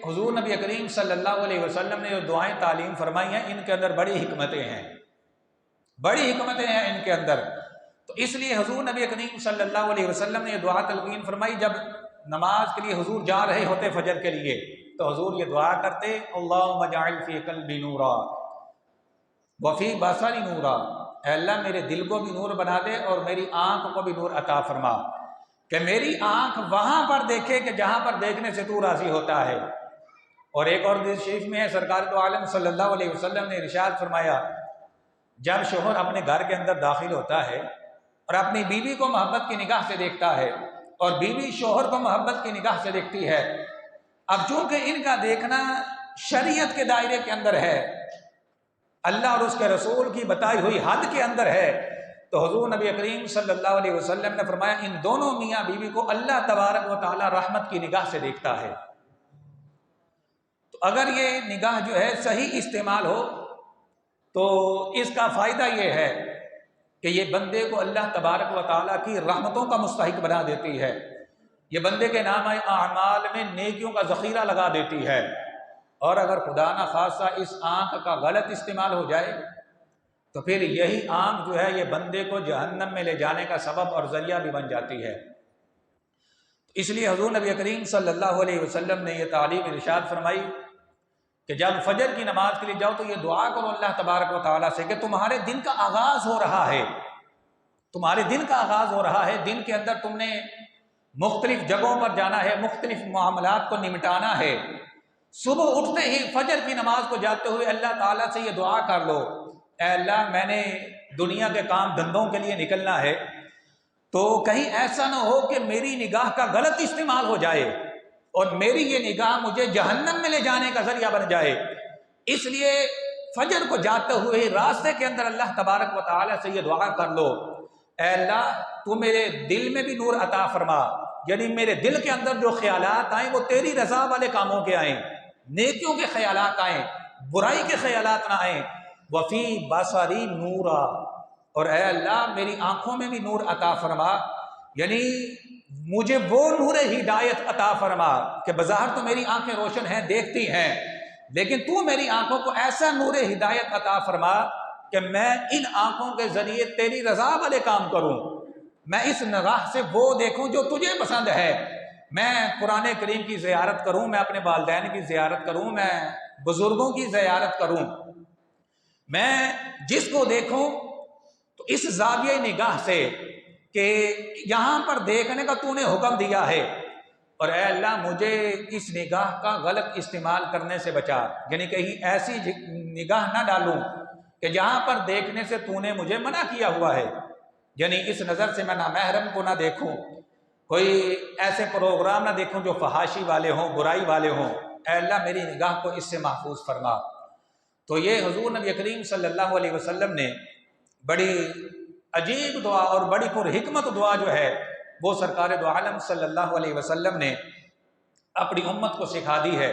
حضور نبی کریم صلی اللہ علیہ وسلم نے جو دعائیں تعلیم فرمائی ہیں ان کے اندر بڑی حکمتیں ہیں، بڑی حکمتیں ہیں ان کے اندر۔ تو اس لیے حضور نبی کریم صلی اللہ علیہ وسلم نے یہ دعا تلقین فرمائی، جب نماز کے لیے حضور جا رہے ہوتے فجر کے لیے تو حضور یہ دعا کرتے، اللہم اجعل فی قلبی نورا وفی بصری نورا، اے اللہ میرے دل کو بھی نور بنا دے اور میری آنکھ کو بھی نور عطا فرما، کہ میری آنکھ وہاں پر دیکھے کہ جہاں پر دیکھنے سے تو راضی ہوتا ہے۔ اور ایک اور حدیث شریف میں ہے، سرکار دو عالم صلی اللہ علیہ وسلم نے ارشاد فرمایا، جب شوہر اپنے گھر کے اندر داخل ہوتا ہے اور اپنی بیوی کو محبت کی نگاہ سے دیکھتا ہے اور بیوی شوہر کو محبت کی نگاہ سے دیکھتی ہے، اب چونکہ ان کا دیکھنا شریعت کے دائرے کے اندر ہے، اللہ اور اس کے رسول کی بتائی ہوئی حد کے اندر ہے، تو حضور نبی کریم صلی اللہ علیہ وسلم نے فرمایا ان دونوں میاں بیوی کو اللہ تبارک و تعالی رحمت کی نگاہ سے دیکھتا ہے۔ تو اگر یہ نگاہ جو ہے صحیح استعمال ہو تو اس کا فائدہ یہ ہے کہ یہ بندے کو اللہ تبارک و تعالیٰ کی رحمتوں کا مستحق بنا دیتی ہے، یہ بندے کے نام اعمال میں نیکیوں کا ذخیرہ لگا دیتی ہے، اور اگر خدا نہ خواستہ اس آنکھ کا غلط استعمال ہو جائے تو پھر یہی آنکھ جو ہے یہ بندے کو جہنم میں لے جانے کا سبب اور ذریعہ بھی بن جاتی ہے۔ اس لیے حضور نبی کریم صلی اللہ علیہ وسلم نے یہ تعلیم ارشاد فرمائی کہ جب فجر کی نماز کے لیے جاؤ تو یہ دعا کرو اللہ تبارک و تعالیٰ سے کہ تمہارے دن کا آغاز ہو رہا ہے، تمہارے دن کا آغاز ہو رہا ہے، دن کے اندر تم نے مختلف جگہوں پر جانا ہے، مختلف معاملات کو نمٹانا ہے، صبح اٹھتے ہی فجر کی نماز کو جاتے ہوئے اللہ تعالیٰ سے یہ دعا کر لو، اے اللہ میں نے دنیا کے کام دھندوں کے لیے نکلنا ہے، تو کہیں ایسا نہ ہو کہ میری نگاہ کا غلط استعمال ہو جائے اور میری یہ نگاہ مجھے جہنم میں لے جانے کا ذریعہ بن جائے، اس لیے فجر کو جاتے ہوئے راستے کے اندر اللہ تبارک و تعالیٰ سے یہ دعا کر لو، اے اللہ تو میرے دل میں بھی نور عطا فرما، یعنی میرے دل کے اندر جو خیالات آئیں وہ تیری رضا والے کاموں کے آئیں، نیکیوں کے خیالات آئیں، برائی کے خیالات نہ آئیں، وفی بصری نورا، اور اے اللہ میری آنکھوں میں بھی نور عطا فرما، یعنی مجھے وہ نور ہدایت عطا فرما کہ بظاہر تو میری آنکھیں روشن ہیں دیکھتی ہیں، لیکن تو میری آنکھوں کو ایسا نور ہدایت عطا فرما کہ میں ان آنکھوں کے ذریعے تیری رضا والے کام کروں، میں اس نگاہ سے وہ دیکھوں جو تجھے پسند ہے، میں قرآن کریم کی زیارت کروں، میں اپنے والدین کی زیارت کروں، میں بزرگوں کی زیارت کروں، میں جس کو دیکھوں تو اس زاویہ نگاہ سے کہ یہاں پر دیکھنے کا تو نے حکم دیا ہے، اور اے اللہ مجھے اس نگاہ کا غلط استعمال کرنے سے بچا، یعنی کہیں ایسی نگاہ نہ ڈالوں کہ جہاں پر دیکھنے سے تو نے مجھے منع کیا ہوا ہے، یعنی اس نظر سے میں نامحرم کو نہ دیکھوں، کوئی ایسے پروگرام نہ دیکھوں جو فحاشی والے ہوں، برائی والے ہوں، اے اللہ میری نگاہ کو اس سے محفوظ فرما۔ تو یہ حضور نبی کریم صلی اللہ علیہ وسلم نے بڑی عجیب دعا اور بڑی پر حکمت دعا جو ہے وہ سرکار دو عالم صلی اللہ علیہ وسلم نے اپنی امت کو سکھا دی ہے۔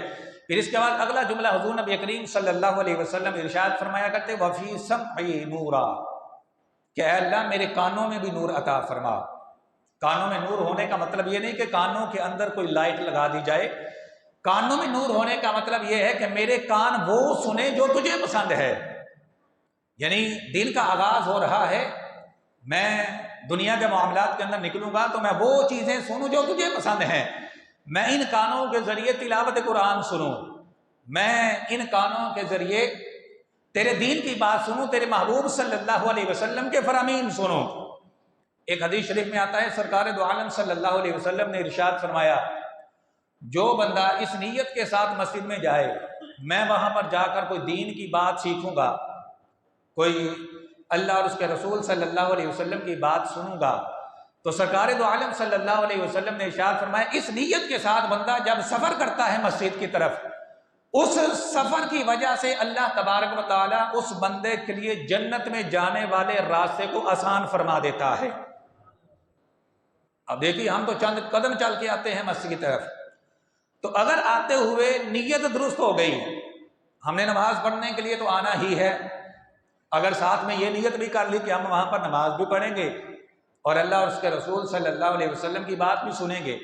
پھر اس کے بعد اگلا جملہ حضور نبی کریم صلی اللہ علیہ وسلم ارشاد فرمایا کرتے وفی سمعی نورا، کہ اے اللہ میرے کانوں میں بھی نور عطا فرما۔ کانوں میں نور ہونے کا مطلب یہ نہیں کہ کانوں کے اندر کوئی لائٹ لگا دی جائے، کانوں میں نور ہونے کا مطلب یہ ہے کہ میرے کان وہ سنیں جو تجھے پسند ہے، یعنی دن کا آغاز ہو رہا ہے، میں دنیا کے معاملات کے اندر نکلوں گا تو میں وہ چیزیں سنوں جو تجھے پسند ہیں، میں ان کانوں کے ذریعے تلاوت قرآن سنوں، میں ان کانوں کے ذریعے تیرے دین کی بات سنوں، تیرے محبوب صلی اللہ علیہ وسلم کے فرامین سنوں۔ ایک حدیث شریف میں آتا ہے سرکار دو عالم صلی اللہ علیہ وسلم نے ارشاد فرمایا جو بندہ اس نیت کے ساتھ مسجد میں جائے میں وہاں پر جا کر کوئی دین کی بات سیکھوں گا، کوئی اللہ اور اس کے رسول صلی اللہ علیہ وسلم کی بات سنوں گا، تو سرکار دو عالم صلی اللہ علیہ وسلم نے ارشاد فرمایا اس نیت کے ساتھ بندہ جب سفر کرتا ہے مسجد کی طرف، اس سفر کی وجہ سے اللہ تبارک و تعالیٰ اس بندے کے لیے جنت میں جانے والے راستے کو آسان فرما دیتا ہے۔ اب دیکھیے ہم تو چند قدم چل کے آتے ہیں مسجد کی طرف، تو اگر آتے ہوئے نیت درست ہو گئی، ہم نے نماز پڑھنے کے لیے تو آنا ہی ہے، اگر ساتھ میں یہ نیت بھی کر لی کہ ہم وہاں پر نماز بھی پڑھیں گے اور اللہ اور اس کے رسول صلی اللہ علیہ وسلم کی بات بھی سنیں گے،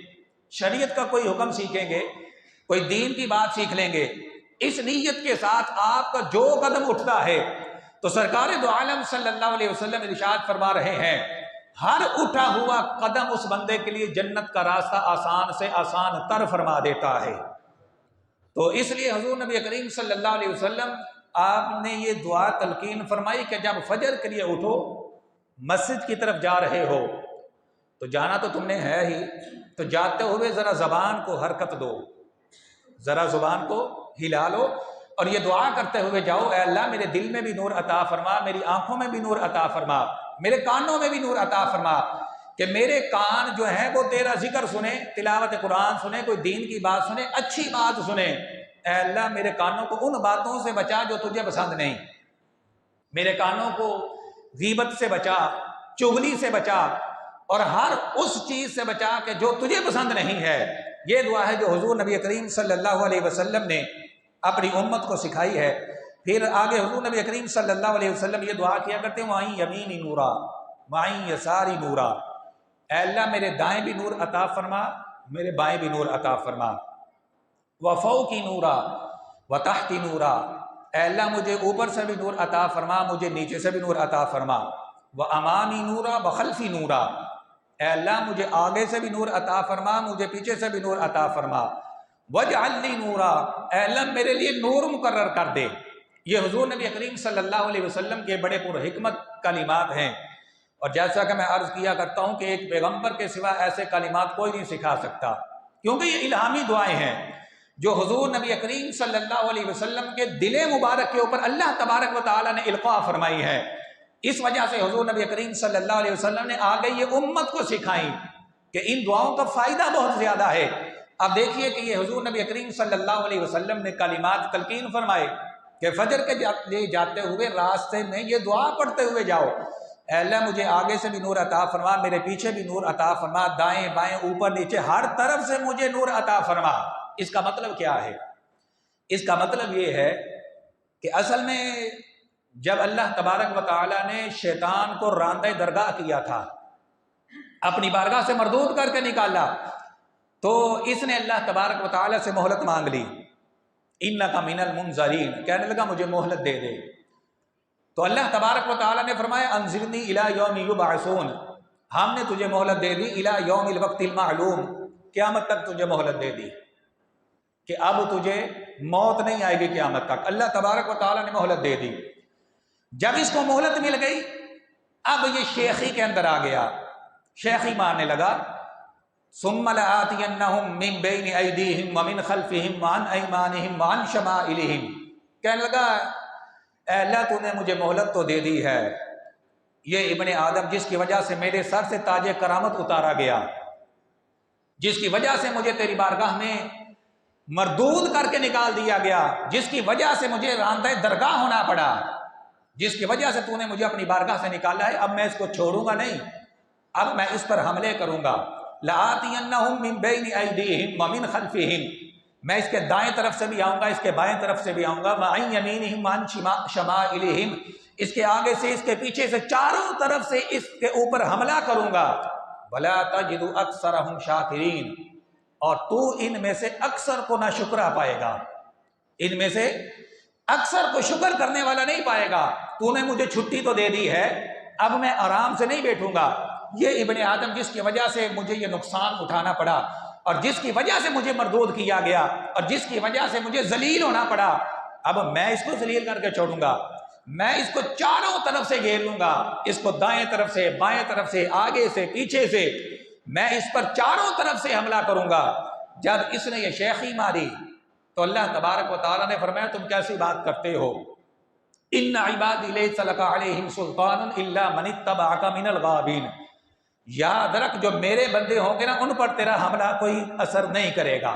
شریعت کا کوئی حکم سیکھیں گے، کوئی دین کی بات سیکھ لیں گے، اس نیت کے ساتھ آپ کا جو قدم اٹھتا ہے تو سرکار دو عالم صلی اللہ علیہ وسلم ارشاد فرما رہے ہیں ہر اٹھا ہوا قدم اس بندے کے لیے جنت کا راستہ آسان سے آسان تر فرما دیتا ہے۔ تو اس لیے حضور نبی کریم صلی اللہ علیہ وسلم آپ نے یہ دعا تلقین فرمائی کہ جب فجر کے لیے اٹھو، مسجد کی طرف جا رہے ہو، تو جانا تو تم نے ہے ہی، تو جاتے ہوئے ذرا زبان کو حرکت دو، ذرا زبان کو ہلا لو اور یہ دعا کرتے ہوئے جاؤ، اے اللہ میرے دل میں بھی نور عطا فرما، میری آنکھوں میں بھی نور عطا فرما، میرے کانوں میں بھی نور عطا فرما، کہ میرے کان جو ہیں وہ تیرا ذکر سنیں، تلاوت قرآن سنیں، کوئی دین کی بات سنیں، اچھی بات سنیں۔ اے اللہ میرے کانوں کو ان باتوں سے بچا جو تجھے پسند نہیں، میرے کانوں کو غیبت سے بچا، چغلی سے بچا، اور ہر اس چیز سے بچا کہ جو تجھے پسند نہیں ہے۔ یہ دعا ہے جو حضور نبی کریم صلی اللہ علیہ وسلم نے اپنی امت کو سکھائی ہے۔ پھر آگے حضور نبی کریم صلی اللہ علیہ وسلم یہ دعا کیا کرتے ہیں وَعِن یمینی نورا وَعِن یساری نورا، اے اللہ میرے دائیں بھی نور عطا فرما، میرے بائیں بھی نور عطا فرما، وَفَوْقِ نورا وَتَحْتِ نورا، اے اللہ مجھے اوپر سے بھی نور عطا فرما، مجھے نیچے سے بھی نور عطا فرما، وَأَمَامِ نورا وَخَلْفِ نورا، اے اللہ مجھے آگے سے بھی نور عطا فرما، مجھے پیچھے سے بھی نور عطا فرما، وَاجْعَلْ لِي نورا، اے اللہ میرے لیے نور مقرر کر دے۔ یہ حضور نبی کریم صلی اللہ علیہ وسلم کے بڑے پر حکمت کلمات ہیں، اور جیسا کہ میں عرض کیا کرتا ہوں کہ ایک پیغمبر کے سوا ایسے کلمات کوئی نہیں سکھا سکتا، کیونکہ یہ الہامی دعائیں ہیں جو حضور نبی کریم صلی اللہ علیہ وسلم کے دل مبارک کے اوپر اللہ تبارک و تعالیٰ نے القاء فرمائی ہے۔ اس وجہ سے حضور نبی کریم صلی اللہ علیہ وسلم نے آگے یہ امت کو سکھائیں کہ ان دعاؤں کا فائدہ بہت زیادہ ہے۔ اب دیکھیے کہ یہ حضور نبی کریم صلی اللہ علیہ وسلم نے کلمات تلقین فرمائے کہ فجر کے لیے جاتے ہوئے راستے میں یہ دعا پڑھتے ہوئے جاؤ، اے اللہ مجھے آگے سے بھی نور عطا فرما، میرے پیچھے بھی نور عطا فرما، دائیں بائیں اوپر نیچے ہر طرف سے مجھے نور عطا فرما۔ اس کا مطلب کیا ہے؟ اس کا مطلب یہ ہے کہ اصل میں جب اللہ تبارک و تعالیٰ نے شیطان کو راندہ درگاہ کیا تھا، اپنی بارگاہ سے مردود کر کے نکالا، تو اس نے اللہ تبارک و تعالیٰ سے مہلت مانگ لی، اِنَّکَ مِنَ الْمُنظَرِينَ، کہنے لگا مجھے مہلت دے دے۔ تو اللہ تبارک و تعالیٰ نے فرمایا انظرنی الی یوم یبعثون، ہم نے تجھے مہلت دے دی الی یوم الوقت المعلوم، قیامت تک تجھے مہلت دے دی کہ اب تجھے موت نہیں آئے گی قیامت تک، اللہ تبارک و تعالیٰ نے مہلت دے دی۔ جب اس کو مہلت مل گئی اب یہ شیخی کے اندر آ گیا، شیخی مارنے لگا، ثم لآتینہم من بین ایدیہم ومن خلفہم وعن ایمانہم وعن شمائلہم، کہنے لگا اے اللہ تو نے مجھے مہلت تو دے دی ہے، یہ ابن آدم جس کی وجہ سے میرے سر سے تاج کرامت اتارا گیا، جس کی وجہ سے مجھے تیری بارگاہ میں مردود کر کے نکال دیا گیا، جس کی وجہ سے مجھے راندہ درگاہ ہونا پڑا، جس کی وجہ سے تو نے مجھے اپنی بارگاہ سے نکالا ہے، اب میں اس کو چھوڑوں گا نہیں، اب میں اس پر حملے کروں گا۔ لآتینہم من بین ایدیہم ومن خلفہم، میں اس کے دائیں طرف سے بھی آؤں گا، اس کے بائیں طرف سے بھی آؤں گا، وعن یمینہم وعن شمائلہم، اس کے آگے سے اس کے پیچھے سے چاروں طرف سے اس کے اوپر حملہ کروں گا۔ ولا تجد اکثرہم شاکرین، اور تو ان میں سے اکثر کو نہ شکرا پائے گا، ان میں سے اکثر کو شکر کرنے والا نہیں پائے گا۔ تو نے مجھے چھٹی تو دے دی ہے، اب میں آرام سے نہیں بیٹھوں گا، یہ ابن آدم جس کی وجہ سے مجھے یہ نقصان اٹھانا پڑا، اور جس کی وجہ سے مجھے مردود کیا گیا، اور جس کی وجہ سے مجھے ذلیل ہونا پڑا، اب میں اس کو ذلیل کر کے چھوڑوں گا، میں اس کو چاروں طرف سے گھیر لوں گا، اس کو دائیں طرف سے، بائیں طرف سے، آگے سے، پیچھے سے، میں اس پر چاروں طرف سے حملہ کروں گا۔ جب اس نے یہ شیخی ماری تو اللہ تبارک و تعالیٰ نے فرمایا تم کیسی بات کرتے ہو، ان عبادی لیس لک علیہم سلطان الا من اتبعک من الغاوین، یاد رکھ جو میرے بندے ہوں گے نا ان پر تیرا حملہ کوئی اثر نہیں کرے گا،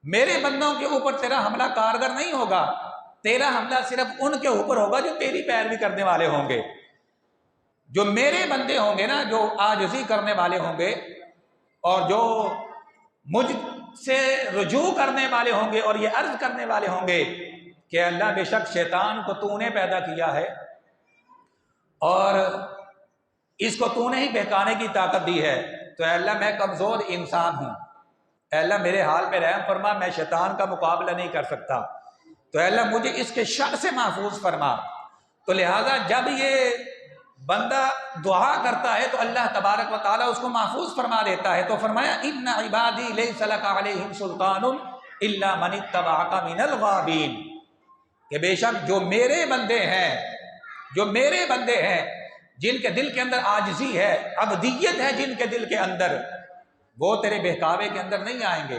میرے بندوں کے اوپر تیرا حملہ کارگر نہیں ہوگا، تیرا حملہ صرف ان کے اوپر ہوگا جو تیری پیروی کرنے والے ہوں گے، جو میرے بندے ہوں گے نا، جو عاجزی کرنے والے ہوں گے اور جو مجھ سے رجوع کرنے والے ہوں گے اور یہ عرض کرنے والے ہوں گے کہ اللہ بے شک شیطان کو تو نے پیدا کیا ہے اور اس کو تو نے ہی بہکانے کی طاقت دی ہے، تو اے اللہ میں کمزور انسان ہوں، اے اللہ میرے حال پہ رحم فرما، میں شیطان کا مقابلہ نہیں کر سکتا، تو اے اللہ مجھے اس کے شر سے محفوظ فرما۔ تو لہٰذا جب یہ بندہ دعا کرتا ہے تو اللہ تبارک و تعالیٰ اس کو محفوظ فرما دیتا ہے۔ تو فرمایا ان عبادی لیس لک علیہم سلطان الا من اتبعک من الغاوین، کہ بے شک جو میرے بندے ہیں جن کے دل کے اندر عاجزی ہے، عبدیت ہے جن کے دل کے اندر، وہ تیرے بہکاوے کے اندر نہیں آئیں گے،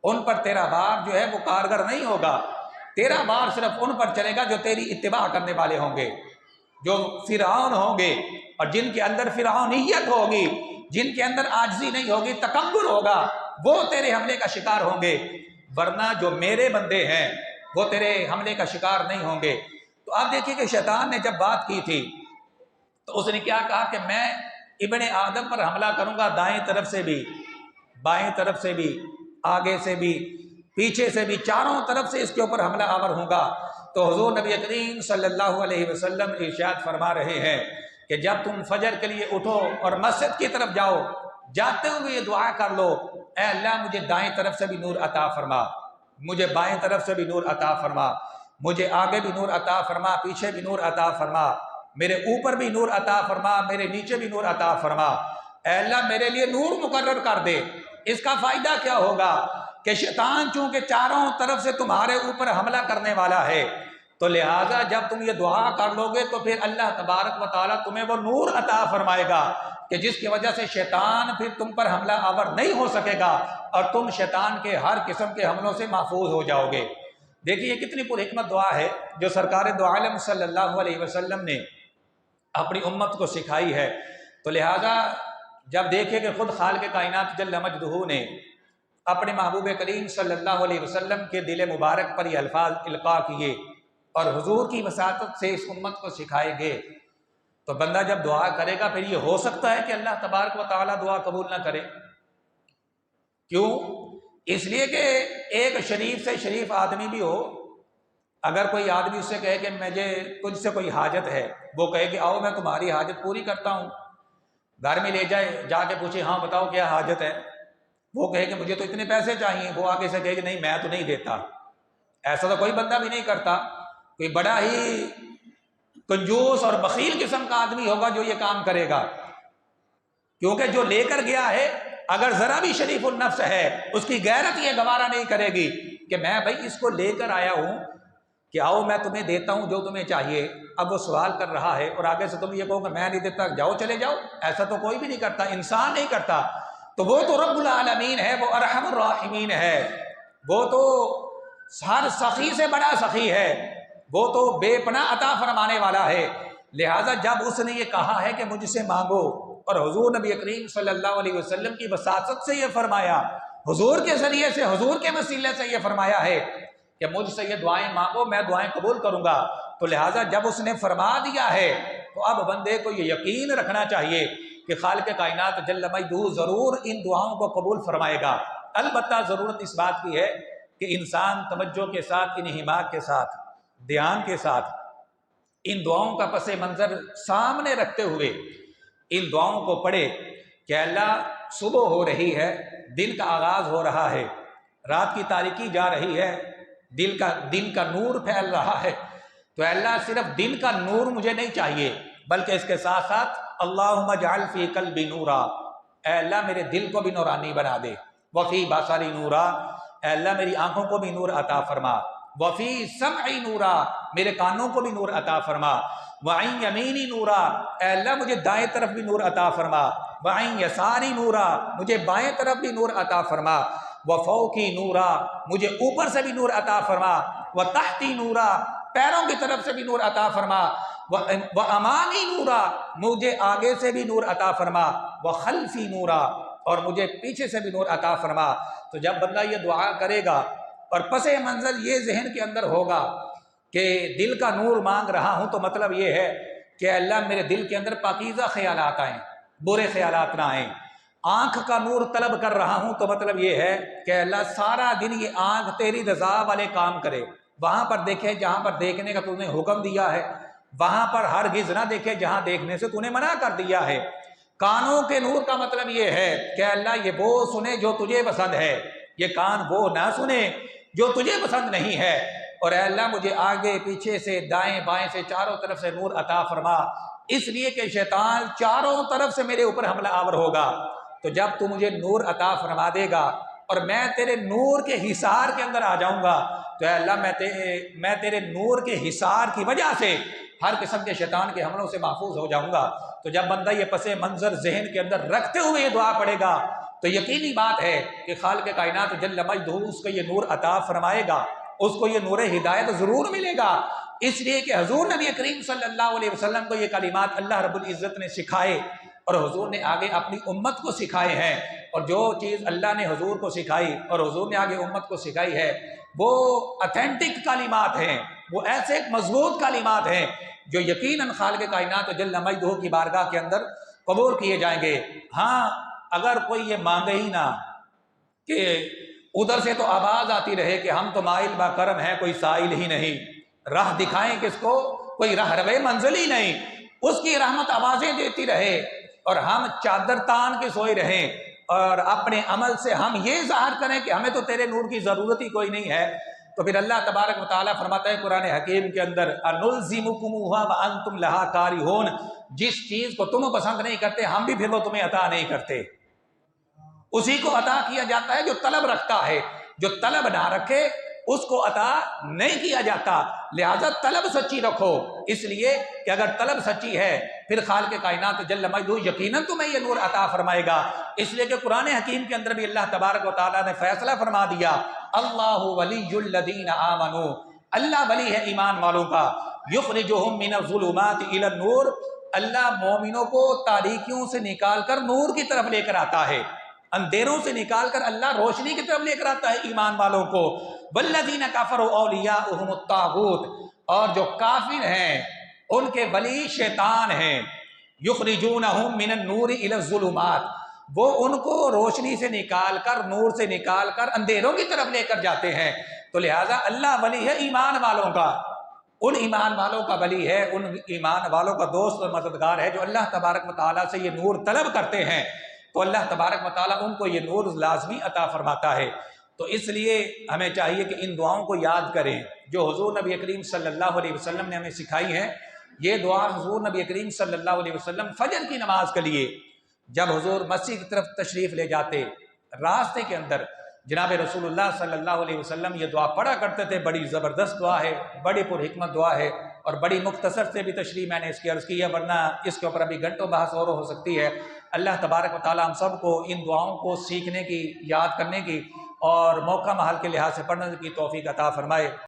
ان پر تیرا بار جو ہے وہ کارگر نہیں ہوگا، تیرا بار صرف ان پر چلے گا جو تیری اتباع کرنے والے ہوں گے، جو فرعون ہوں گے اور جن کے اندر فرعونیت ہوگی، جن کے اندر عاجزی نہیں ہوگی، تکبر ہوگا، وہ تیرے حملے کا شکار ہوں گے، ورنہ جو میرے بندے ہیں وہ تیرے حملے کا شکار نہیں ہوں گے۔ تو آپ دیکھیے کہ شیطان نے جب بات کی تھی تو اس نے کیا کہا کہ میں ابن آدم پر حملہ کروں گا، دائیں طرف سے بھی، بائیں طرف سے بھی، آگے سے بھی، پیچھے سے بھی، چاروں طرف سے اس کے اوپر حملہ آور ہوں گا۔ تو حضور نبی کریم صلی اللہ علیہ وسلم ارشاد فرما رہے ہیں کہ جب تم فجر کے لیے اٹھو اور مسجد کی طرف جاؤ، جاتے ہوئے یہ دعا کر لو، اے اللہ مجھے دائیں طرف سے بھی نور عطا فرما، مجھے بائیں طرف سے بھی نور عطا فرما، مجھے آگے بھی نور عطا فرما، پیچھے بھی نور عطا فرما، میرے اوپر بھی نور عطا فرما، میرے نیچے بھی نور عطا فرما، اے اللہ میرے لیے نور مقرر کر دے۔ اس کا فائدہ کیا ہوگا کہ شیطان چونکہ چاروں طرف سے تمہارے اوپر حملہ کرنے والا ہے، تو لہٰذا جب تم یہ دعا کر لو گے تو پھر اللہ تبارک و تعالیٰ تمہیں وہ نور عطا فرمائے گا کہ جس کی وجہ سے شیطان پھر تم پر حملہ آور نہیں ہو سکے گا اور تم شیطان کے ہر قسم کے حملوں سے محفوظ ہو جاؤ گے۔ دیکھیے یہ کتنی پر حکمت دعا ہے جو سرکار دو عالم صلی اللہ علیہ وسلم نے اپنی امت کو سکھائی ہے۔ تو لہٰذا جب دیکھے کہ خود خالق کائنات جل مجدہ نے اپنے محبوب کریم صلی اللہ علیہ وسلم کے دل مبارک پر یہ الفاظ القاء کیے اور حضور کی وساطت سے اس امت کو سکھائے گئے، تو بندہ جب دعا کرے گا پھر یہ ہو سکتا ہے کہ اللہ تبارک و تعالیٰ دعا قبول نہ کرے۔ کیوں؟ اس لیے کہ ایک شریف سے شریف آدمی بھی ہو، اگر کوئی آدمی اس سے کہے کہ مجھے تجھ سے کوئی حاجت ہے، وہ کہے کہ آؤ میں تمہاری حاجت پوری کرتا ہوں، گھر میں لے جائے، جا کے پوچھے ہاں بتاؤ کیا حاجت ہے، وہ کہے کہ مجھے تو اتنے پیسے چاہیے، وہ آگے سے کہے کہ نہیں میں تو نہیں دیتا۔ ایسا تو کوئی بندہ بھی نہیں کرتا، کوئی بڑا ہی کنجوس اور بخیل قسم کا آدمی ہوگا جو یہ کام کرے گا، کیونکہ جو لے کر گیا ہے اگر ذرا بھی شریف النفس ہے اس کی غیرت یہ گوارا نہیں کرے گی کہ میں بھائی اس کو لے کر آیا ہوں کہ آؤ میں تمہیں دیتا ہوں جو تمہیں چاہیے۔ اب وہ سوال کر رہا ہے اور آگے سے تم یہ کہو کہ میں نہیں دیتا، جاؤ چلے جاؤ، ایسا تو کوئی بھی نہیں کرتا، انسان نہیں کرتا۔ تو وہ تو رب العالمین ہے، وہ ارحم الراحمین ہے، وہ تو ہر سخی سے بڑا سخی ہے، وہ تو بے پناہ عطا فرمانے والا ہے۔ لہٰذا جب اس نے یہ کہا ہے کہ مجھ سے مانگو، اور حضور نبی کریم صلی اللہ علیہ وسلم کی وساطت سے یہ فرمایا، حضور کے ذریعے سے، حضور کے وسیلے سے یہ فرمایا ہے کہ مجھ سے یہ دعائیں مانگو میں دعائیں قبول کروں گا، تو لہٰذا جب اس نے فرما دیا ہے تو اب بندے کو یہ یقین رکھنا چاہیے کہ خالق کائنات جل مجدہ ضرور ان دعاؤں کو قبول فرمائے گا۔ البتہ ضرورت اس بات کی ہے کہ انسان توجہ کے ساتھ، انہماک کے ساتھ، دھیان کے ساتھ ان دعاؤں کا پس منظر سامنے رکھتے ہوئے ان دعاؤں کو پڑھے کہ اللہ صبح ہو رہی ہے، دن کا آغاز ہو رہا ہے، رات کی تاریکی جا رہی ہے، دن کا نور پھیل رہا ہے، تو اللہ صرف دن کا نور مجھے نہیں چاہیے بلکہ اس کے ساتھ ساتھ اللہم اجعل فی قلبی نورا، اے اللہ میرے دل کو بھی نورانی بنا دے، وفی بصری نورا، اے اللہ میری آنکھوں کو بھی نور عطا فرما، وفی سمعی نورا، میرے کانوں کو بھی نور عطا فرما، وعین یمینی نورا، اے اللہ مجھے دائیں طرف بھی نور عطا فرما، وعین یساری نورا، مجھے بائیں طرف بھی نور عطا فرما، وفوقی نورا، مجھے اوپر سے بھی نور عطا فرما، وتحتی نورا، پیروں کی طرف سے بھی نور عطا فرما، وامامی نورا، مجھے آگے سے بھی نور عطا فرما، وخلفی نورا، اور مجھے پیچھے سے بھی نور عطا فرما۔ تو جب بندہ یہ دعا کرے گا اور پس منظر یہ ذہن کے اندر ہوگا کہ دل کا نور مانگ رہا ہوں، تو مطلب یہ ہے کہ اللہ میرے دل کے اندر پاکیزہ خیالات آئیں، برے خیالات نہ آئیں۔ آنکھ کا نور طلب کر رہا ہوں تو مطلب یہ ہے کہ اللہ سارا دن یہ آنکھ تیری رضا والے کام کرے، وہاں پر دیکھے جہاں پر دیکھنے کا تو نے حکم دیا ہے، وہاں پر ہرگز نہ دیکھے جہاں دیکھنے سے تو نے منع کر دیا ہے۔ کانوں کے نور کا مطلب یہ ہے کہ اللہ یہ وہ سنے جو تجھے پسند ہے، یہ کان وہ نہ سنے جو تجھے پسند نہیں ہے، اور اے اللہ مجھے آگے پیچھے سے دائیں بائیں سے چاروں طرف سے نور عطا فرما، اس لیے کہ شیطان چاروں طرف سے میرے اوپر حملہ آور ہوگا۔ تو جب تو مجھے نور عطا فرما دے گا اور میں تیرے نور کے حصار کے اندر آ جاؤں گا، تو اے اللہ میں تیرے نور کے حصار کی وجہ سے ہر قسم کے شیطان کے حملوں سے محفوظ ہو جاؤں گا۔ تو جب بندہ یہ پس منظر ذہن کے اندر رکھتے ہوئے یہ دعا پڑھے گا تو یقینی بات ہے کہ خالق کائنات جل مجدہ اس کو یہ نور عطا فرمائے گا، اس کو یہ نور ہدایت ضرور ملے گا، اس لیے کہ حضور نبی کریم صلی اللہ علیہ وسلم کو یہ کلمات اللہ رب العزت نے سکھائے اور حضور نے آگے اپنی امت کو سکھائے ہیں، اور جو چیز اللہ نے حضور کو سکھائی اور حضور نے آگے امت کو سکھائی ہے وہ اتھینٹک کلمات ہیں، وہ ایسے مضبوط کلمات ہیں جو یقیناً خالق کائنات جل مجدہ کی بارگاہ کے اندر قبول کیے جائیں گے۔ ہاں اگر کوئی یہ مانگے ہی نہ کہ ادھر سے تو آواز آتی رہے کہ ہم تو مائل با کرم ہیں، کوئی سائل ہی نہیں، راہ دکھائیں کس کو، کوئی راہ روے منزل ہی نہیں، اس کی رحمت آوازیں دیتی رہے اور ہم چادر تان کے سوئے رہیں اور اپنے عمل سے ہم یہ ظاہر کریں کہ ہمیں تو تیرے نور کی ضرورت ہی کوئی نہیں ہے، تو پھر اللہ تبارک و تعالیٰ فرماتا ہے قرآن حکیم کے اندر انلزمکموہا وانتم لہا کارہون، جس چیز کو تم پسند نہیں کرتے ہم بھی پھر وہ تمہیں عطا نہیں کرتے، اسی کو عطا کیا جاتا ہے جو طلب رکھتا ہے، جو طلب نہ رکھے اس کو عطا نہیں کیا جاتا، لہذا طلب سچی رکھو، اس لیے کہ اگر طلب سچی ہے پھر خالق کائنات جل مجدہ یقیناً تمہیں یہ نور عطا فرمائے گا، اس لیے کہ قرآن حکیم کے اندر بھی اللہ تبارک و تعالیٰ نے فیصلہ فرما دیا، اللہ ولی الذین آمنوا، اللہ ولی ہے ایمان والوں کا، یخرجہم من الظلمات الی النور، اللہ مومنوں کو تاریکیوں سے نکال کر نور کی طرف لے کر آتا ہے، اندھیروں سے نکال کر اللہ روشنی کی طرف لے کر آتا ہے ایمان والوں کو، والذین کفروا اولیاؤہم الطاغوت، اور جو کافر ہیں ان کے ولی شیطان ہیں، یخرجونہم من النور الی الظلمات، وہ ان کو روشنی سے نکال کر نور سے نکال کر اندھیروں کی طرف لے کر جاتے ہیں، تو لہٰذا اللہ ولی ہے ایمان والوں کا، ان ایمان والوں کا ولی ہے، ان ایمان والوں کا دوست اور مددگار ہے جو اللہ تبارک و تعالیٰ سے یہ نور طلب کرتے ہیں، تو اللہ تبارک و تعالیٰ ان کو یہ نور لازمی عطا فرماتا ہے۔ تو اس لیے ہمیں چاہیے کہ ان دعاؤں کو یاد کریں جو حضور نبی کریم صلی اللہ علیہ وسلم نے ہمیں سکھائی ہیں۔ یہ دعا حضور نبی کریم صلی اللہ علیہ وسلم فجر کی نماز کے لیے جب حضور مسجد کی طرف تشریف لے جاتے، راستے کے اندر جناب رسول اللہ صلی اللہ علیہ وسلم یہ دعا پڑھا کرتے تھے، بڑی زبردست دعا ہے، بڑی پر حکمت دعا ہے، اور بڑی مختصر سے بھی تشریح میں نے اس کی عرض کی ہے، ورنہ اس کے اوپر ابھی گھنٹوں بحث اور ہو سکتی ہے۔ اللہ تبارک و تعالیٰ ہم سب کو ان دعاؤں کو سیکھنے کی، یاد کرنے کی اور موقع محل کے لحاظ سے پڑھنے کی توفیق عطا فرمائے۔